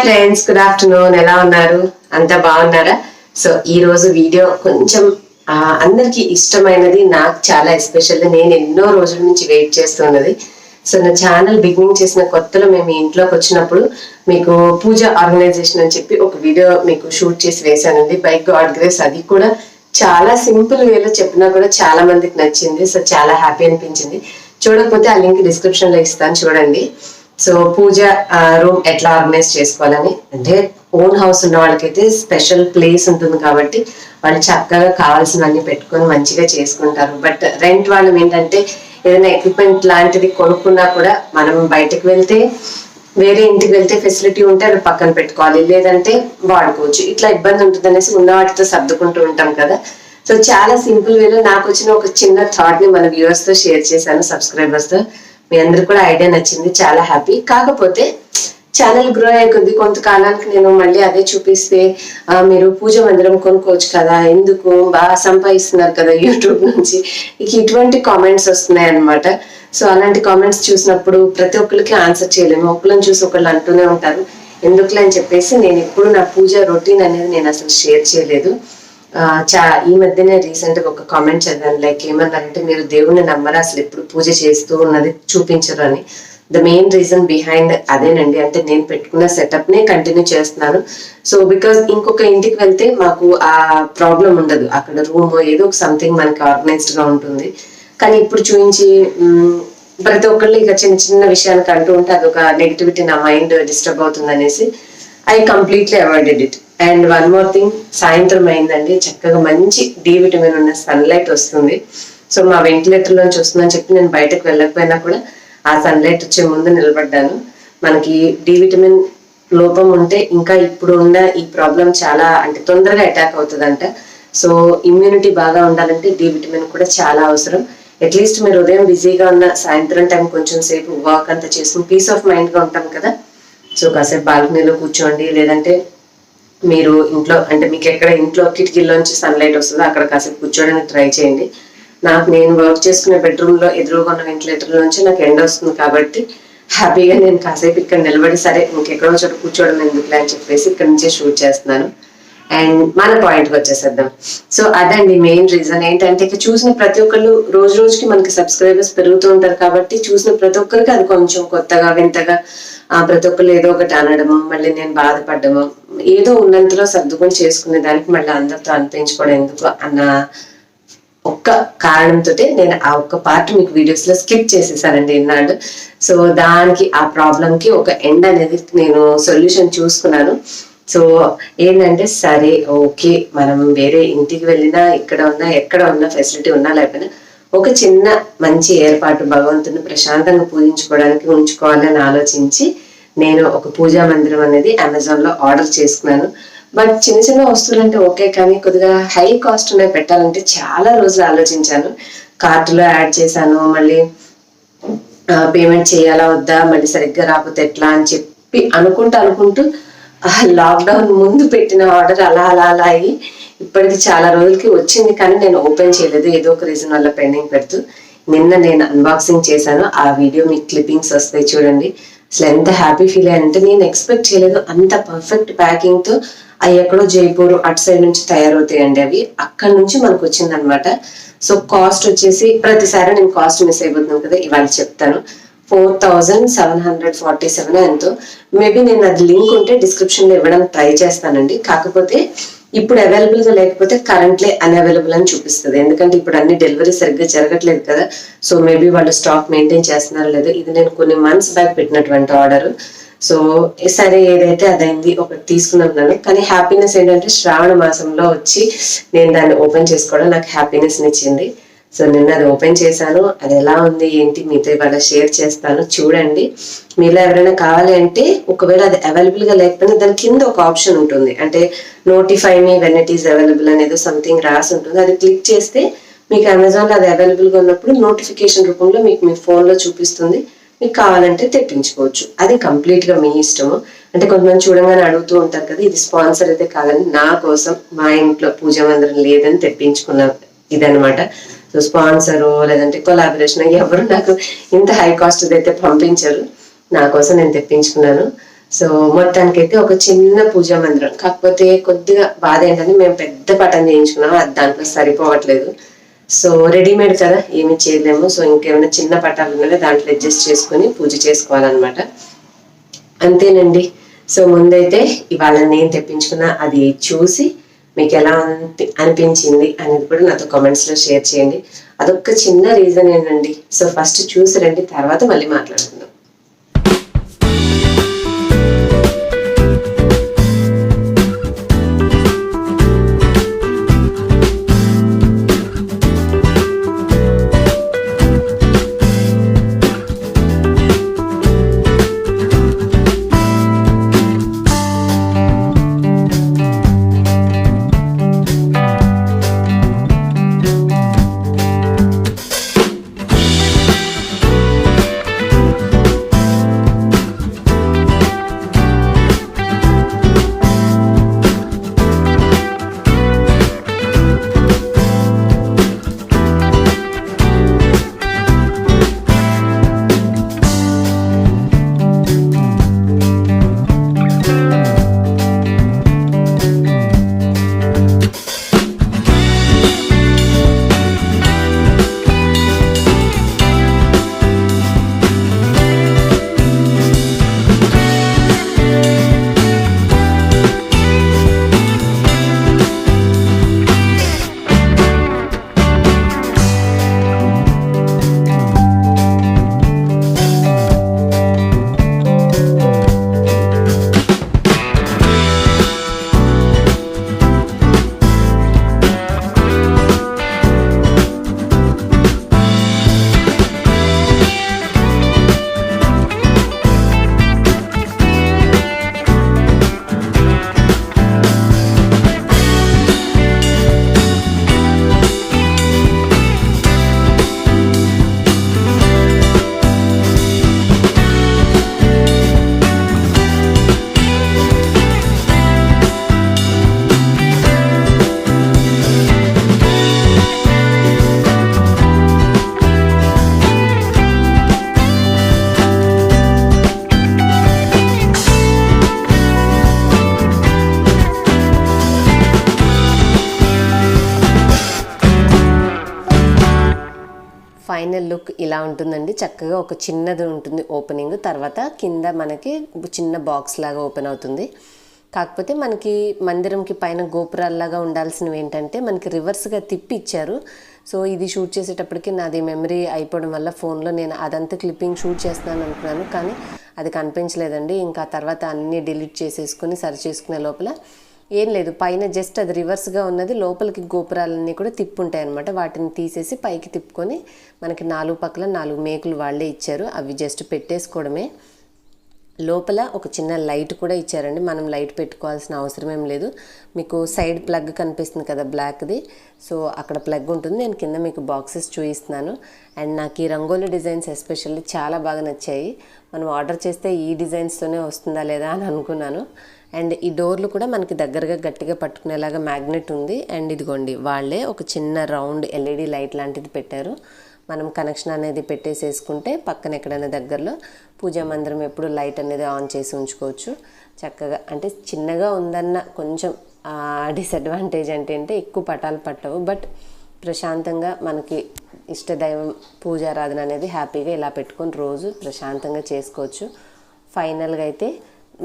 Friends, good afternoon. ఎలా ఉన్నారు? అంతా బాగున్నారా? సో ఈ రోజు వీడియో కొంచెం అందరికి ఇష్టమైనది, నాకు చాలా ఎస్పెషల్లీ నేను ఎన్నో రోజుల నుంచి వెయిట్ చేస్తున్నది. సో నా ఛానల్ బిగినింగ్ చేసిన కొత్తలో మేము ఇంట్లోకి వచ్చినప్పుడు మీకు పూజ ఆర్గనైజేషన్ అని చెప్పి ఒక వీడియో మీకు షూట్ చేసి వేశానండి. బై గాడ్ గ్రేస్ అది కూడా చాలా సింపుల్ వేలో చెప్పినా కూడా చాలా మందికి నచ్చింది. సో చాలా హ్యాపీ అనిపించింది. చూడకపోతే ఆ లింక్ డిస్క్రిప్షన్ లో ఇస్తాను, చూడండి. సో పూజ రూమ్ ఎట్లా ఆర్గనైజ్ చేసుకోవాలని, అంటే ఓన్ హౌస్ ఉన్న వాళ్ళకైతే స్పెషల్ ప్లేస్ ఉంటుంది కాబట్టి వాళ్ళు చక్కగా కావాల్సినవన్నీ పెట్టుకొని మంచిగా చేసుకుంటారు. బట్ రెంట్ వాళ్ళం ఏంటంటే ఏదైనా ఎక్విప్మెంట్ లాంటిది కొనుక్కున్నా కూడా మనం బయటకు వెళ్తే, వేరే ఇంటికి వెళ్తే ఫెసిలిటీ ఉంటే అవి పక్కన పెట్టుకోవాలి, లేదంటే వాడుకోవచ్చు. ఇట్లా ఇబ్బంది ఉంటుంది అనేసి ఉన్న వాటితో సర్దుకుంటూ ఉంటాం కదా. సో చాలా సింపుల్ వేలో నాకు వచ్చిన ఒక చిన్న థాట్ ని మన వ్యూవర్స్ తో షేర్ చేశాను, సబ్స్క్రైబర్స్ తో. మీ అందరికి కూడా ఐడియా నచ్చింది, చాలా హ్యాపీ. కాకపోతే ఛానల్ గ్రో అయ్యే కొద్ది కొంతకాలానికి నేను మళ్ళీ అదే చూపిస్తే మీరు పూజ మందిరం కొనుక్కోవచ్చు కదా, ఎందుకు బాగా సంపాదిస్తున్నారు కదా యూట్యూబ్ నుంచి, ఇటువంటి కామెంట్స్ వస్తున్నాయి అనమాట. సో అలాంటి కామెంట్స్ చూసినప్పుడు ప్రతి ఒక్కరికి ఆన్సర్ చేయలేము, ఒకళ్ళని చూసి ఒకళ్ళు అంటూనే ఉంటారు. ఎందుకులే అని చెప్పేసి నేను ఎప్పుడు నా పూజ రొటీన్ అనేది నేను అసలు షేర్ చేయలేదు. ఈ మధ్యనే రీసెంట్ గా ఒక కామెంట్ చదివాను, లైక్ ఏమన్నారంటే మీరు దేవుణ్ణి నమ్మరా, అసలు ఎప్పుడు పూజ చేస్తూ ఉన్నది చూపించరు అని. ద మెయిన్ రీజన్ బిహైండ్ అదేనండి, అంటే నేను పెట్టుకున్న సెటప్ నే కంటిన్యూ చేస్తున్నాను. సో బికాస్ ఇంకొక ఇంటికి వెళ్తే మాకు ఆ ప్రాబ్లం ఉండదు, అక్కడ రూమ్ ఏదో ఒక సంథింగ్ మనకి ఆర్గనైజ్డ్ గా ఉంటుంది. కానీ ఇప్పుడు చూపించి ప్రతి ఒక్కళ్ళు ఇక చిన్న చిన్న విషయానికి అంటూ ఉంటే అదొక నెగిటివిటీ, నా మైండ్ డిస్టర్బ్ అవుతుంది అనేసి I completely avoided it. And one more thing, సాయంత్రం అయిందండి, చక్కగా మంచి డి విటమిన్ ఉన్న సన్లైట్ వస్తుంది. సో మా వెంటిలేటర్ లోంచి వస్తుందని చెప్పి నేను బయటకు వెళ్ళకపోయినా కూడా ఆ సన్లైట్ వచ్చే ముందు నిలబడ్డాను. మనకి డి విటమిన్ లోపం ఉంటే ఇంకా ఇప్పుడు ఉన్న ఈ ప్రాబ్లం చాలా అంటే తొందరగా అటాక్ అవుతుందంట. సో ఇమ్యూనిటీ బాగా ఉండాలంటే డి విటమిన్ కూడా చాలా అవసరం. అట్లీస్ట్ మీరు ఉదయం బిజీగా ఉన్న సాయంత్రం టైం కొంచెం సేపు వాక్ అంతా చేసుకుని పీస్ ఆఫ్ మైండ్ గా ఉంటాం కదా. సో కాసేపు బాల్కనీలో కూర్చోండి, లేదంటే మీరు ఇంట్లో అంటే మీకు ఎక్కడ ఇంట్లో కిటికీలోంచి సన్లైట్ వస్తుందో అక్కడ కాసేపు కూర్చోడానికి ట్రై చేయండి. నేను వర్క్ చేసుకునే బెడ్రూమ్ లో ఎదురుగా ఉన్న వెంటిలేటర్ నుంచి నాకు ఎండ వస్తుంది కాబట్టి హ్యాపీగా నేను కాసేపు ఇక్కడ నిలబడి, సరే ఇంకెక్కడో చోట కూర్చోవడం ఎందుకులే అని చెప్పేసి ఇక్కడ నుంచే షూట్ చేస్తున్నాను. అండ్ మన పాయింట్కి వచ్చేసేద్దాం. సో అదండి మెయిన్ రీజన్. ఏంటంటే ఇక చూసిన ప్రతి ఒక్కళ్ళు రోజు రోజుకి మనకి సబ్స్క్రైబర్స్ పెరుగుతూ ఉంటారు కాబట్టి చూసిన ప్రతి ఒక్కరికి అది కొంచెం కొత్తగా వింతగా, ప్రతి ఒక్కళ్ళు ఏదో ఒకటి అనడము, మళ్ళీ నేను బాధపడ్డము, ఏదో ఉన్నంతలో సర్దుకొని చేసుకునే దానికి మళ్ళీ అందరితో అనిపించుకోవడం ఎందుకు అన్న ఒక్క కారణంతో నేను ఆ ఒక్క పార్ట్ మీకు వీడియోస్ లో స్కిప్ చేసేసానండి ఇన్నాళ్ళు. సో దానికి ఆ ప్రాబ్లం కి ఒక ఎండ్ అనేది నేను సొల్యూషన్ చూసుకున్నాను. సో ఏంటంటే సరే ఓకే, మనం వేరే ఇంటికి వెళ్ళినా ఇక్కడ ఉన్నా ఎక్కడ ఉన్నా ఫెసిలిటీ ఉన్నా లేకపోయినా ఒక చిన్న మంచి ఏర్పాటు భగవంతుని ప్రశాంతంగా పూజించుకోవడానికి ఉంచుకోవాలని ఆలోచించి నేను ఒక పూజా మందిరం అనేది అమెజాన్ లో ఆర్డర్ చేసుకున్నాను. బట్ చిన్న చిన్న వస్తువులు అంటే ఓకే, కానీ కొద్దిగా హై కాస్ట్ ఉన్నాయి పెట్టాలంటే చాలా రోజులు ఆలోచించాను. కార్టులో యాడ్ చేశాను, మళ్ళీ పేమెంట్ చేయాలా వద్దా, మళ్ళీ సరిగ్గా రాకపోతే ఎట్లా అని చెప్పి అనుకుంటూ లాక్డౌన్ ముందు పెట్టిన ఆర్డర్ అలా అలా అలా అయ్యి ఇప్పటికి చాలా రోజులకి వచ్చింది, కానీ నేను ఓపెన్ చేయలేదు, ఏదో ఒక రీజన్ వల్ల పెండింగ్ పెడుతూ. నిన్న నేను అన్బాక్సింగ్ చేశాను, ఆ వీడియో మీకు క్లిప్పింగ్స్ వస్తాయి చూడండి. అసలు ఎంత హ్యాపీ ఫీల్ అయ్యానంటే నేను ఎక్స్పెక్ట్ చేయలేదు అంత పర్ఫెక్ట్ ప్యాకింగ్ తో. అవి ఎక్కడో జైపూర్ అటు సైడ్ నుంచి తయారవుతాయండి, అవి అక్కడ నుంచి మనకు వచ్చిందనమాట. సో కాస్ట్ వచ్చేసి, ప్రతిసారి నేను కాస్ట్ మిస్ అయిపోతున్నాను కదా, ఇవాళ చెప్తాను. 4747 ఎంతో. మేబీ నేను అది లింక్ ఉంటే డిస్క్రిప్షన్ లో ఇవ్వడానికి ట్రై చేస్తానండి. కాకపోతే ఇప్పుడు అవైలబుల్ గా లేకపోతే కరెంట్లీ అన్అవైలబుల్ అని చూపిస్తుంది, ఎందుకంటే ఇప్పుడు అన్ని డెలివరీ సరిగ్గా జరగట్లేదు కదా. సో మేబీ వాళ్ళు స్టాక్ మెయింటైన్ చేస్తున్నారో లేదో. ఇది నేను కొన్ని మంత్స్ బ్యాక్ పెట్టినటువంటి ఆర్డర్. సో సరే ఏదైతే అదైంది, ఒకటి తీసుకున్నాను. కానీ హ్యాపీనెస్ ఏంటంటే శ్రావణ మాసంలో వచ్చి నేను దాన్ని ఓపెన్ చేసుకోవడం నాకు హ్యాపీనెస్ ఇచ్చింది. సో నిన్న అది ఓపెన్ చేశాను, అది ఎలా ఉంది ఏంటి మీతో ఇవాళ షేర్ చేస్తాను, చూడండి. మీలో ఎవరైనా కావాలి అంటే, ఒకవేళ అది అవైలబుల్ గా లేకపోయినా దాని కింద ఒక ఆప్షన్ ఉంటుంది, అంటే notify me when it is available అనేది సంథింగ్ రాసి ఉంటుంది. అది క్లిక్ చేస్తే మీకు అమెజాన్ లో అది అవైలబుల్ గా ఉన్నప్పుడు నోటిఫికేషన్ రూపంలో మీకు మీ ఫోన్ లో చూపిస్తుంది. మీకు కావాలంటే తెప్పించుకోవచ్చు, అది కంప్లీట్ గా మీ ఇష్టము. అంటే కొంతమంది చూడంగానే అడుగుతూ ఉంటారు కదా, ఇది స్పాన్సర్ అయితే కాదని నా కోసం మా ఇంట్లో పూజా మందిరం లేదని తెప్పించుకున్న ఇదనమాట. సో స్పాన్సరు లేదంటే కొలాబరేషన్ ఎవరు నాకు ఇంత హై కాస్ట్ అయితే పంపించరు, నా కోసం నేను తెప్పించుకున్నాను. సో మొత్తానికైతే ఒక చిన్న పూజా మందిరం, కాకపోతే కొద్దిగా బాధ ఏంటంటే మేము పెద్ద పటం చేయించుకున్నాం, అది దాంట్లో సరిపోవట్లేదు. సో రెడీమేడ్ కదా, ఏమి చేయలేము. సో ఇంకేమైనా చిన్న పటాలు ఉన్నాయో దాంట్లో అడ్జస్ట్ చేసుకుని పూజ చేసుకోవాలన్నమాట. అంతేనండి. సో ముందైతే ఇవాళ నేను తెప్పించుకున్న అది చూసి మీకు ఎలా అనిపించింది అనేది కూడా నాతో కామెంట్స్ లో షేర్ చేయండి. అదొక చిన్న రీజన్ ఏంటండి. సో ఫస్ట్ చూసి రండి, తర్వాత మళ్ళీ మాట్లాడుకుందాం. ఫైనల్ లుక్ ఇలా ఉంటుందండి. చక్కగా ఒక చిన్నది ఉంటుంది ఓపెనింగ్, తర్వాత కింద మనకి చిన్న బాక్స్ లాగా ఓపెన్ అవుతుంది. కాకపోతే మనకి మందిరంకి పైన గోపురాల్లాగా ఉండాల్సినవి ఏంటంటే మనకి రివర్స్గా తిప్పి ఇచ్చారు. సో ఇది షూట్ చేసేటప్పటికి నాది మెమరీ అయిపోవడం వల్ల ఫోన్లో నేను అదంతా క్లిప్పింగ్ షూట్ చేస్తున్నాను అనుకున్నాను, కానీ అది కనిపించలేదండి. ఇంకా తర్వాత అన్నీ డిలీట్ చేసేసుకుని సరి చేసుకునే లోపల ఏం లేదు, పైన జస్ట్ అది రివర్స్గా ఉన్నది, లోపలికి గోపురాలన్నీ కూడా తిప్పుంటాయి అనమాట. వాటిని తీసేసి పైకి తిప్పుకొని మనకి 4 పక్కల 4 మేకులు వాళ్ళే ఇచ్చారు, అవి జస్ట్ పెట్టేసుకోవడమే. లోపల ఒక చిన్న లైట్ కూడా ఇచ్చారండి, మనం లైట్ పెట్టుకోవాల్సిన అవసరం ఏం లేదు. మీకు సైడ్ ప్లగ్ కనిపిస్తుంది కదా బ్లాక్ది, సో అక్కడ ప్లగ్ ఉంటుంది. నేను కింద మీకు బాక్సెస్ చూపిస్తున్నాను. అండ్ నాకు ఈ రంగోలీ డిజైన్స్ ఎస్పెషల్లీ చాలా బాగా నచ్చాయి. మనం ఆర్డర్ చేస్తే ఈ డిజైన్స్తోనే వస్తుందా లేదా అని అనుకున్నాను. అండ్ ఈ డోర్లు కూడా మనకి దగ్గరగా గట్టిగా పట్టుకునేలాగా మ్యాగ్నెట్ ఉంది. అండ్ ఇదిగోండి వాళ్ళే ఒక చిన్న రౌండ్ ఎల్ఈడి లైట్ లాంటిది పెట్టారు. మనం కనెక్షన్ అనేది పెట్టేసేసుకుంటే పక్కన ఎక్కడైనా దగ్గరలో పూజా మందిరం ఎప్పుడు లైట్ అనేది ఆన్ చేసి ఉంచుకోవచ్చు చక్కగా. అంటే చిన్నగా ఉందన్న కొంచెం డిసడ్వాంటేజ్ అంటే ఎక్కువ పటాలు పట్టవు, బట్ ప్రశాంతంగా మనకి ఇష్టదైవం పూజారాధన అనేది హ్యాపీగా ఇలా పెట్టుకొని రోజు ప్రశాంతంగా చేసుకోవచ్చు. ఫైనల్గా అయితే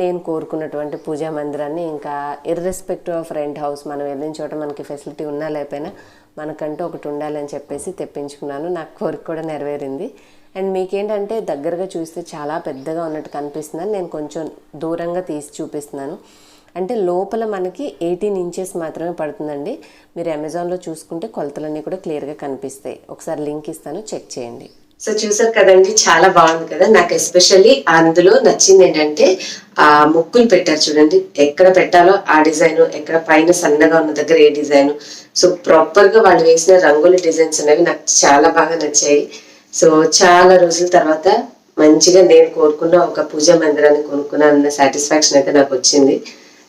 నేను కోరుకున్నటువంటి పూజా మందిరాన్ని, ఇంకా ఇర్రెస్పెక్టివ్ ఆఫ్ రెంట్ హౌస్, మనం వెళ్ళిన చోట మనకి ఫెసిలిటీ ఉన్నా లేకపోయినా మనకంటూ ఒకటి ఉండాలని చెప్పేసి తెప్పించుకున్నాను. నాకు కోరిక కూడా నెరవేరింది. అండ్ మీకేంటంటే దగ్గరగా చూస్తే చాలా పెద్దగా ఉన్నట్టు కనిపిస్తుందని నేను కొంచెం దూరంగా తీసి చూపిస్తున్నాను. అంటే లోపల మనకి 18 ఇంచెస్ మాత్రమే పడుతుందండి. మీరు అమెజాన్లో చూసుకుంటే కొలతలన్నీ కూడా క్లియర్గా కనిపిస్తాయి. ఒకసారి లింక్ ఇస్తాను, చెక్ చేయండి. సో చూసారు కదండి, చాలా బాగుంది కదా. నాకు ఎస్పెషల్లీ అందులో నచ్చింది ఏంటంటే ఆ ముక్కులు పెట్టారు చూడండి, ఎక్కడ పెట్టాలో ఆ డిజైన్, ఎక్కడ పైన సన్నగా ఉన్న దగ్గర ఏ డిజైన్. సో ప్రాపర్ గా వాళ్ళు వేసిన రంగోలీ డిజైన్స్ అనేవి నాకు చాలా బాగా నచ్చాయి. సో చాలా రోజుల తర్వాత మంచిగా నేను కోరుకున్న ఒక పూజా మందిరాన్ని కొనుక్కున్నానన్న సాటిస్ఫాక్షన్ అయితే నాకు వచ్చింది.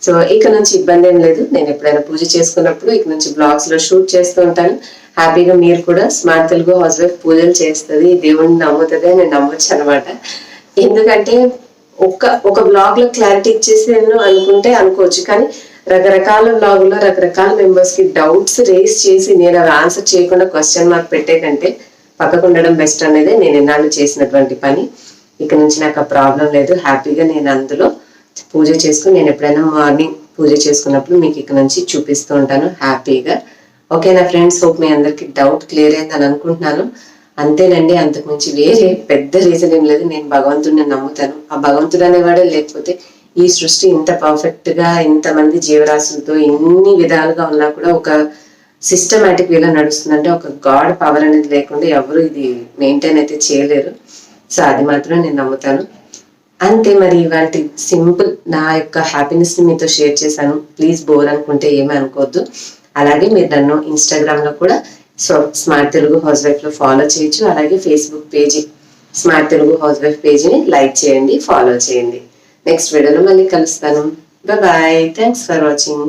సో ఇక నుంచి ఇబ్బంది ఏం లేదు. నేను ఎప్పుడైనా పూజ చేసుకున్నప్పుడు ఇక నుంచి బ్లాగ్స్ లో షూట్ చేస్తూ ఉంటాను. హ్యాపీగా మీరు కూడా స్మార్ట్ తెలుగు హౌస్ వైఫ్ పూజలు చేస్తుంది, దేవుడిని నమ్ముతుంది అని నేను నమ్మొచ్చు అనమాట. ఎందుకంటే ఒక బ్లాగ్ లో క్లారిటీ ఇచ్చేసి నేను అనుకుంటే అనుకోవచ్చు, కానీ రకరకాల బ్లాగ్ లో రకరకాల మెంబర్స్ కి డౌట్స్ రేస్ చేసి నేను అవి ఆన్సర్ చేయకుండా క్వశ్చన్ మార్క్ పెట్టే కంటే పక్కకు ఉండడం బెస్ట్ అనేది నేను ఎన్నాళ్ళు చేసినటువంటి పని. ఇక నుంచి నాకు ఆ ప్రాబ్లం లేదు. హ్యాపీగా నేను అందులో పూజ చేసుకుని నేను ఎప్పుడైనా మార్నింగ్ పూజ చేసుకున్నప్పుడు మీకు ఇక నుంచి చూపిస్తూ ఉంటాను హ్యాపీగా. ఓకేనా ఫ్రెండ్స్, హోప్ మీ అందరికి డౌట్ క్లియర్ అయిందని అనుకుంటున్నాను. అంతేనండి, అంతకు మించి వేరే పెద్ద రీజన్ ఏం లేదు. నేను భగవంతుడిని నమ్ముతాను. ఆ భగవంతుడు అనేవాడే లేకపోతే ఈ సృష్టి ఇంత పర్ఫెక్ట్ గా ఇంతమంది జీవరాశులతో ఇన్ని విధాలుగా ఉన్నా కూడా ఒక సిస్టమేటిక్ వేలో నడుస్తుందంటే ఒక గాడ్ పవర్ అనేది లేకుండా ఎవరు ఇది మెయింటైన్ అయితే చేయలేరు. సో అది మాత్రం నేను నమ్ముతాను. అంతే మరి, ఇవాళ సింపుల్ నా యొక్క హ్యాపీనెస్ ని మీతో షేర్ చేశాను. ప్లీజ్ బోర్ అనుకుంటే ఏమీ అనుకోవద్దు. అలాగే మీరు నన్ను ఇన్స్టాగ్రామ్ లో కూడా స్మార్ట్ తెలుగు హౌస్ వైఫ్ లో ఫాలో చేయొచ్చు. అలాగే Facebook page smart Telugu housewife పేజీని లైక్ చేయండి, ఫాలో చేయండి. నెక్స్ట్ వీడియోలో మళ్ళీ కలుస్తాను. Bye, thanks for watching.